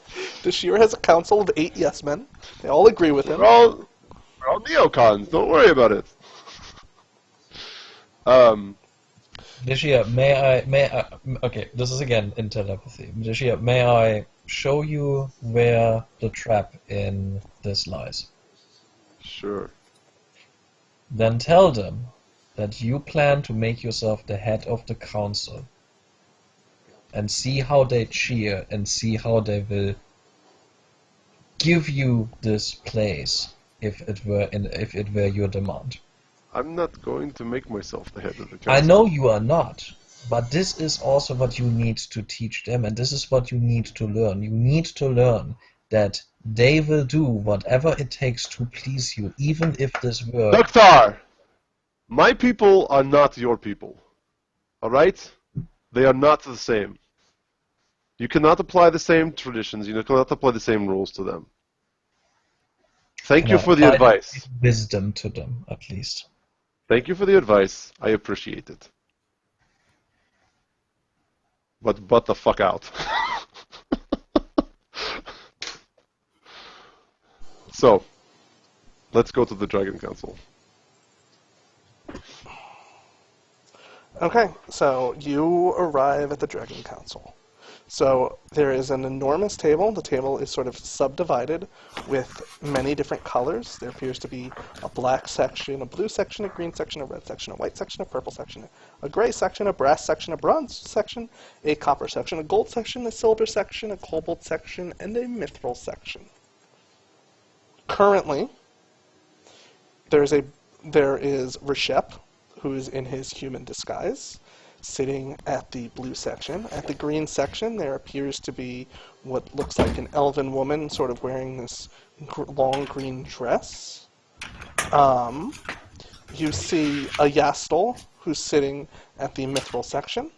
Dashir has a council of 8 yes men. They all agree with him. We're all neocons. Don't worry about it. Dashir, may I, okay, this is again in telepathy. Dashir, may I show you where the trap in this lies? Sure. Then tell them that you plan to make yourself the head of the council. And see how they cheer and see how they will give you this place if it were your demand. I'm not going to make myself the head of the council. I know you are not, but this is also what you need to teach them, and this is what you need to learn. You need to learn that they will do whatever it takes to please you, even if this were... Doktar! My people are not your people. Alright? They are not the same. You cannot apply the same traditions, you cannot apply the same rules to them. Thank you for the advice. Wisdom to them, at least. Thank you for the advice. I appreciate it. But the fuck out. So, let's go to the Dragon Council. Okay, so you arrive at the Dragon Council. So there is an enormous table. The table is sort of subdivided with many different colors. There appears to be a black section, a blue section, a green section, a red section, a white section, a purple section, a gray section, a brass section, a bronze section, a copper section, a gold section, a silver section, a cobalt section, and a mithril section. Currently, there is Reshep, who is in his human disguise, sitting at the blue section. At the green section, there appears to be what looks like an elven woman sort of wearing this long green dress. You see a Yastel, who's sitting at the mithril section.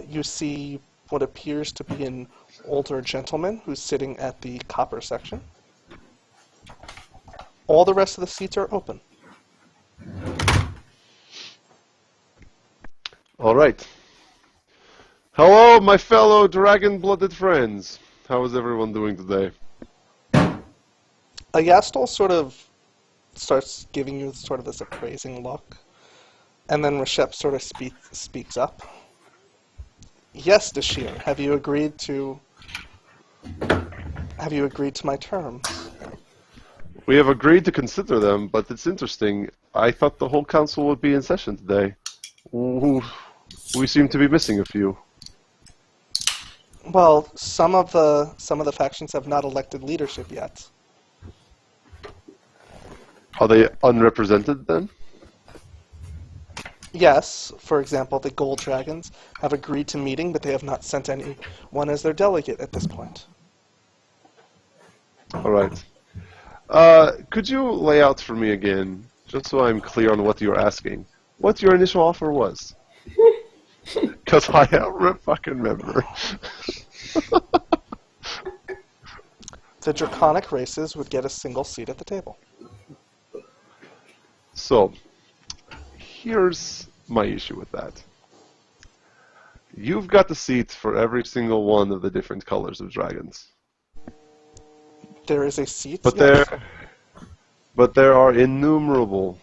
You see what appears to be an older gentleman who's sitting at the copper section. All the rest of the seats are open. All right. Hello, my fellow dragon-blooded friends. How is everyone doing today? Yastel sort of starts giving you sort of this appraising look, and then Reshep sort of speaks up. Yes, Dashir, have you agreed to my terms? We have agreed to consider them, but it's interesting. I thought the whole council would be in session today. Ooh, we seem to be missing a few. Well, some of the factions have not elected leadership yet. Are they unrepresented then? Yes, for example, the Gold Dragons have agreed to meeting, but they have not sent anyone as their delegate at this point. All right. Could you lay out for me again, just so I'm clear on what you're asking, what your initial offer was? Because I don't fucking remember. The Draconic races would get a single seat at the table. So, here's my issue with that. You've got the seat for every single one of the different colors of dragons. There is a seat, But yes. there are innumerable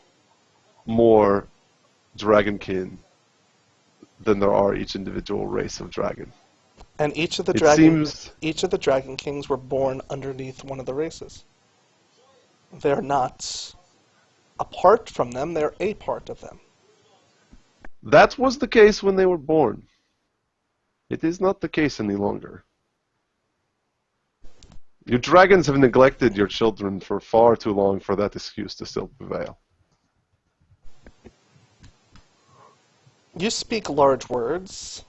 more dragonkin than there are each individual race of dragon. And each of the dragon kings were born underneath one of the races. They're not apart from them, they're a part of them. That was the case when they were born. It is not the case any longer. You dragons have neglected your children for far too long for that excuse to still prevail. You speak large words.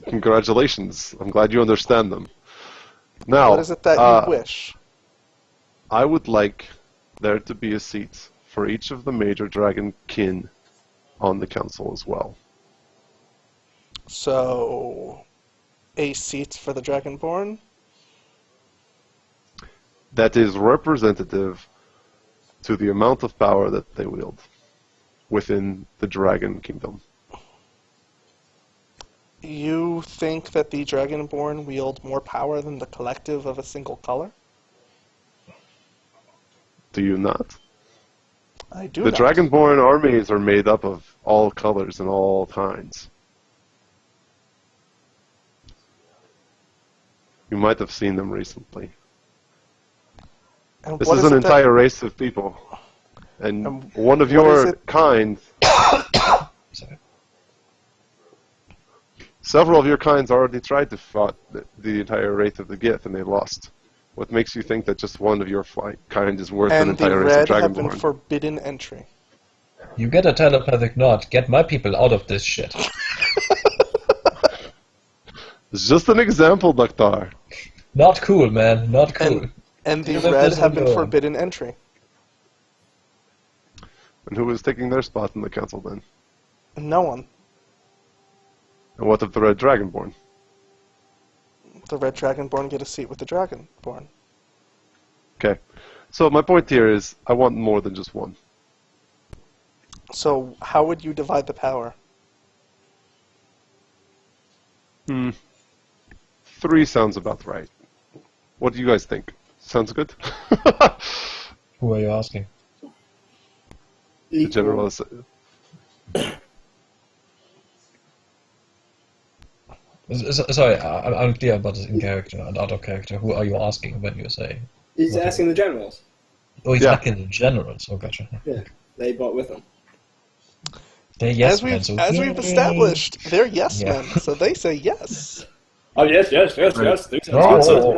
Congratulations. I'm glad you understand them. Now, What is it that you wish? I would like there to be a seat for each of the major dragon kin on the council as well. So, a seat for the Dragonborn? That is representative to the amount of power that they wield within the dragon kingdom. You think that the Dragonborn wield more power than the collective of a single color? Do you not? I do The not. Dragonborn armies are made up of all colors and all kinds. You might have seen them recently. And This what is is an it that- entire race of people. And one of what is your it- kind, Sorry. several of your kinds already tried to fight the entire race of the Gith and they lost. What makes you think that just one of your kind is worth an And the entire race of red have been Dragonborn? forbidden entry. You get a telepathic nod. Get my people out of this shit. It's just an example, Doctor. Not cool, man. Not cool. And the You let red this have one been go. forbidden entry. And who is taking their spot in the council then? No one. And what of the Red Dragonborn? The red Dragonborn get a seat with the Dragonborn. Okay. So my point here is I want more than just one. So how would you divide the power? 3 sounds about right. What do you guys think? Sounds good? Who are you asking? The general is... Sorry, I'm unclear about this in character and out of character. Who are you asking when you say? He's asking the generals. Oh, he's Yeah. asking the generals. Oh, gotcha. Yeah, they bought with him. They're yes as we've men, so as we've yay. established, they're yes Yeah. men, so they say yes. Oh yes. Yes. Oh, harumph.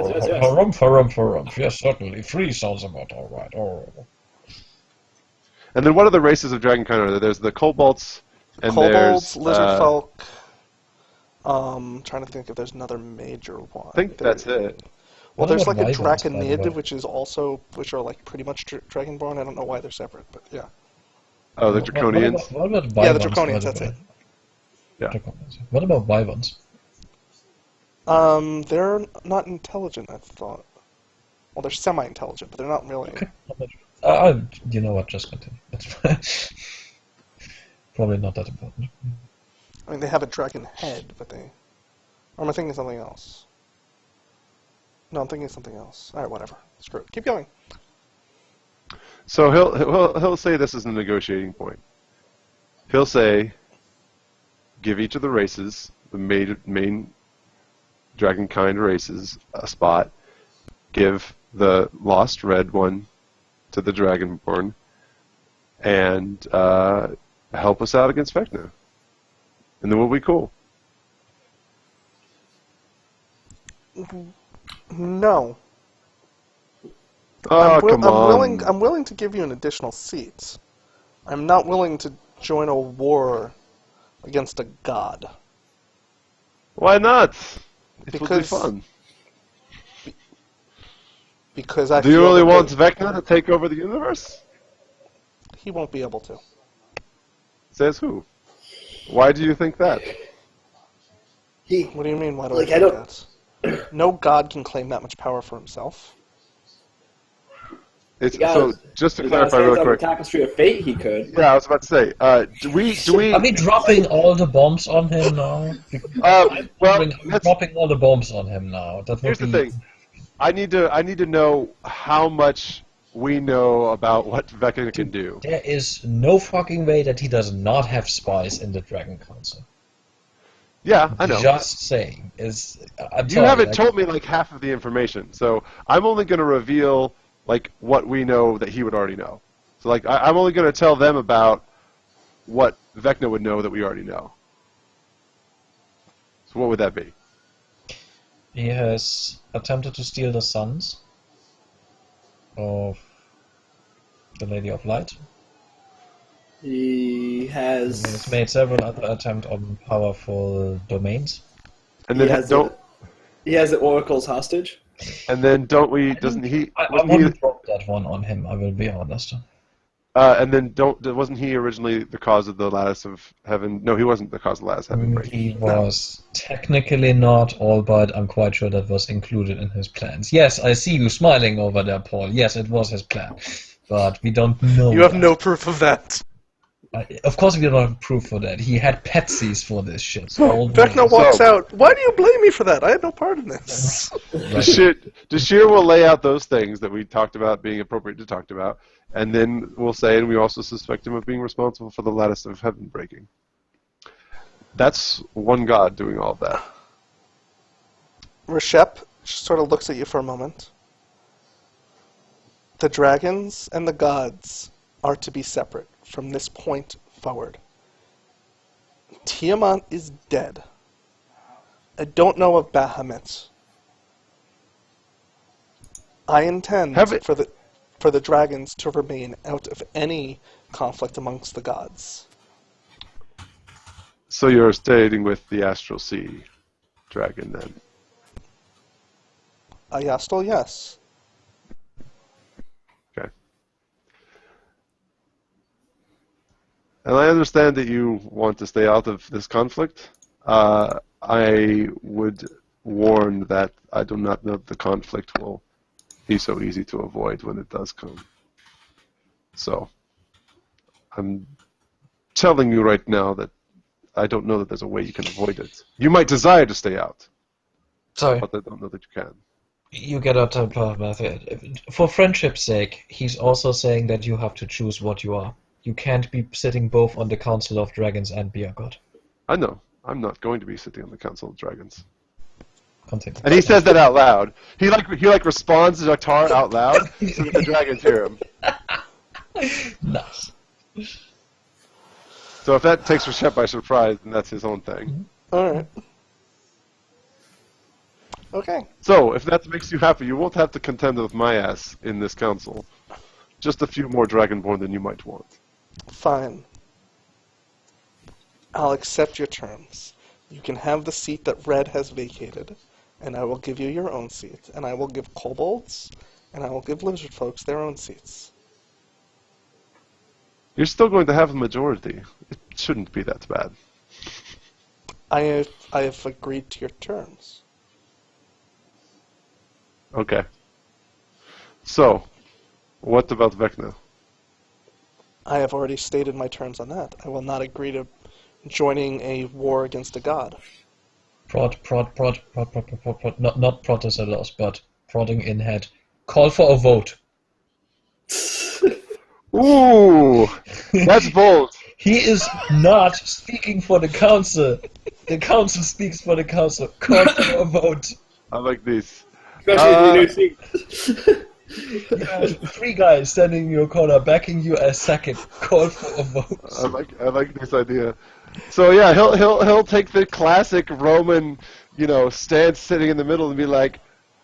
Yes, certainly. 3 sounds about all right. Oh. And then what other races of dragonkind are there? There's the kobolds, and Kobolds, there's... lizard folk. Trying to think if there's another major one. I think that's it. Well, What there's about like a wyverns, by the Draconid, way? which are like pretty much Dragonborn. I don't know why they're separate, but yeah. Oh, the Draconians. What about Yeah, the wyverns, Draconians, by the that's way? it. Yeah. Draconians. What about wyverns? They're not intelligent, I thought. Well, they're semi-intelligent, but they're not really. Okay. You know what? Just continue. That's fine. Probably not that important. I mean, they have a dragon head, but they... Or am I thinking something else? No, I'm thinking something else. Alright, whatever. Screw it. Keep going. So he'll say this is a negotiating point. He'll say, give each of the races, the main dragonkind races, a spot. Give the lost red one to the Dragonborn, and help us out against Vecna. And then we'll be cool. No. Oh, come on. I'm willing to give you an additional seat. I'm not willing to join a war against a god. Why not? It would be Because- fun. Because I Do you feel really that want Vecna to take over the universe? he won't be able to. Says who? Why do you think that? What do you mean? Why do Like, I I think don't- that? No god can claim that much power for himself. It's, Yeah, so just to The guy clarify stands real on the quick. tapestry of fate. He could. Yeah, I was about to say. Do we? Are we dropping all the bombs on him now? Well, I'm dropping all the bombs on him now. That would here's the be... thing. I need to know how much we know about what Vecna can do. There is no fucking way that he does not have spies in the Dragon Council. Yeah, I know. Just saying. I'm You sorry, haven't like, told me like half of the information, so I'm only going to reveal like what we know that he would already know. So like I'm only going to tell them about what Vecna would know that we already know. So what would that be? he has attempted to steal the sons of the Lady of Light. He has. He has made several other attempts on powerful domains. And He then has don't. He has the oracles hostage. And then don't we? Doesn't he? I Wasn't he? wouldn't drop that one on him, I will be honest. And then don't. Wasn't he originally the cause of the Lattice of Heaven? No, he wasn't the cause of the Lattice of Heaven breaking. He was technically not, albeit I'm quite sure that was included in his plans. Yes, I see you smiling over there, Paul. Yes, it was his plan. But we don't know. You have that. no proof of that. Of course we don't have proof for that. He had patsies for this shit. All Vecna walks out. Why do you blame me for that? I had no part in this. Dashir will lay out those things that we talked about being appropriate to talk about, and then we'll say, and we also suspect him of being responsible for the Lattice of Heaven breaking. That's one god doing all of that. Reshep sort of looks at you for a moment. The dragons and the gods are to be separate from this point forward. Tiamat is dead. I don't know of Bahamut. I intend for the dragons to remain out of any conflict amongst the gods. So you're staying with the Astral Sea dragon then? Ayastel, yes. Okay. And I understand that you want to stay out of this conflict. I would warn that I do not know the conflict will be so easy to avoid when it does come. So, I'm telling you right now that I don't know that there's a way you can avoid it. You might desire to stay out, Sorry, but I don't know that you can. you get out of method. For friendship's sake, he's also saying that you have to choose what you are. You can't be sitting both on the Council of Dragons and be a god. I know. I'm not going to be sitting on the Council of Dragons. Continue. And he says that out loud. He responds to Daktar out loud so that the dragons hear him. Nice. So if that takes Reshep by surprise, then that's his own thing. Alright. Okay. So, if that makes you happy, you won't have to contend with my ass in this council. Just a few more Dragonborn than you might want. Fine. I'll accept your terms. You can have the seat that Red has vacated, and I will give you your own seat, and I will give kobolds, and I will give lizard folks their own seats. You're still going to have a majority. It shouldn't be that bad. I have agreed to your terms. Okay. So, what about Vecna? I have already stated my terms on that. I will not agree to joining a war against a god. Prod. Not Protocelos, but prodding in head. Call for a vote. Ooh! That's bold! He is not speaking for the council. The council speaks for the council. Call for a vote. I like this. Especially if you know You have 3 guys standing in your corner, backing you a second. Call for a vote. I like this idea. So yeah, he'll take the classic Roman, stance sitting in the middle and be like,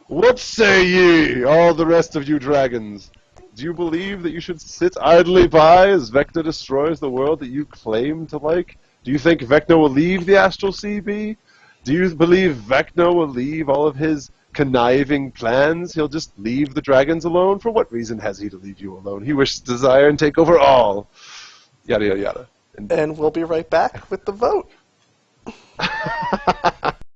"What say ye, all the rest of you dragons? Do you believe that you should sit idly by as Vecna destroys the world that you claim to like? Do you think Vecna will leave the Astral Sea be? Do you believe Vecna will leave all of his conniving plans? He'll just leave the dragons alone? For what reason has he to leave you alone? He wishes to desire and take over all." Yada, yada, yada. And we'll be right back with the vote.